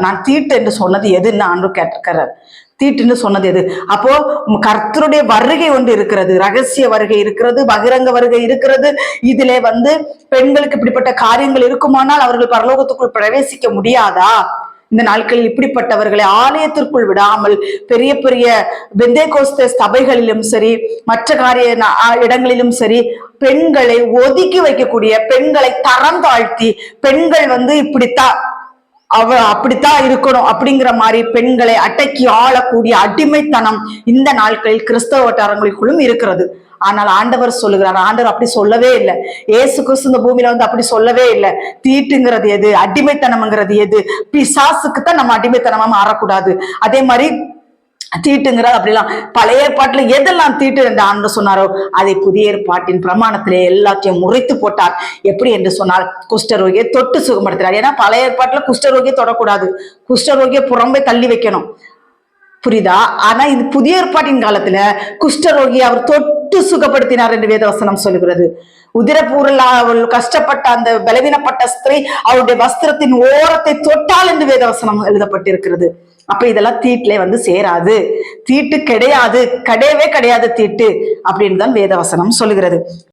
நான் தீட்டு என்று சொன்னது எதுன்னு ஆண்டு கேட்டிருக்கிறார். தீட்டுன்னு சொன்னது எது? அப்போ கர்த்தருடைய வருகை ஒன்று இருக்கிறது, ரகசிய வருகை இருக்கிறது, பகிரங்க வருகை இருக்கிறது. இதிலே பெண்களுக்கு இப்படிப்பட்ட காரியங்கள் இருக்குமானால் அவர்கள் பரலோகத்துக்குள் பிரவேசிக்க முடியாதா? இந்த நாட்களில் இப்படிப்பட்டவர்களை ஆலயத்திற்குள் விடாமல் பெரிய பெரிய பெந்தேகோஸ்தே சபைகளிலும் சரி, மற்ற காரிய இடங்களிலும் சரி, பெண்களை ஒதுக்கி வைக்கக்கூடிய, பெண்களை தரம் தாழ்த்தி, பெண்கள் இப்படித்தான் அப்படித்தான் இருக்கணும் அப்படிங்கிற மாதிரி பெண்களை அடக்கி ஆளக்கூடிய அடிமைத்தனம் இந்த நாட்களில் கிறிஸ்தவ வட்டாரங்களுக்குள்ளும் இருக்கிறது. ஆனால் ஆண்டவர் சொல்லுகிறார், ஆண்டவர் அப்படி சொல்லவே இல்லை. ஏசு கிறிஸ்து இந்த பூமியில அப்படி சொல்லவே இல்லை. தீட்டுங்கிறது எது, அடிமைத்தனம்ங்கிறது எது? பிசாசுக்குத்தான் நம்ம அடிமைத்தனமா மாறக்கூடாது. அதே மாதிரி தீட்டுங்கிறது அப்படிலாம் பழைய ஏற்பாட்டுல எதெல்லாம் தீட்டு என்று ஆண்டு சொன்னாரோ அதை புதிய ஏற்பாட்டின் பிரமாணத்திலே எல்லாத்தையும் முறைத்து போட்டார். எப்படி என்று சொன்னால் குஷ்டரோகியை தொட்டு சுகப்படுத்துறார். ஏன்னா பழைய ஏற்பாட்டுல குஷ்டரோகியை தொடக்கூடாது, குஷ்டரோகியை புறம்பே தள்ளி வைக்கணும், புரியுதா? ஆனா இது புதிய ஏற்பாட்டின் காலத்துல குஷ்டரோகியை அவர் தொட்டு சுகப்படுத்தினார் என்று வேதவசனம் சொல்லுகிறது. உதிரப்பூரில் அவள் கஷ்டப்பட்ட அந்த பலவீனப்பட்ட ஸ்திரீ அவருடைய வஸ்திரத்தின் ஓரத்தை தொட்டால் என்று வேதவசனம் எழுதப்பட்டிருக்கிறது. அப்ப இதெல்லாம் தீட்டுல சேராது, தீட்டு கிடையாது, கிடையவே கிடையாது தீட்டு அப்படின்னு தான் வேதவசனம் சொல்லுகிறது.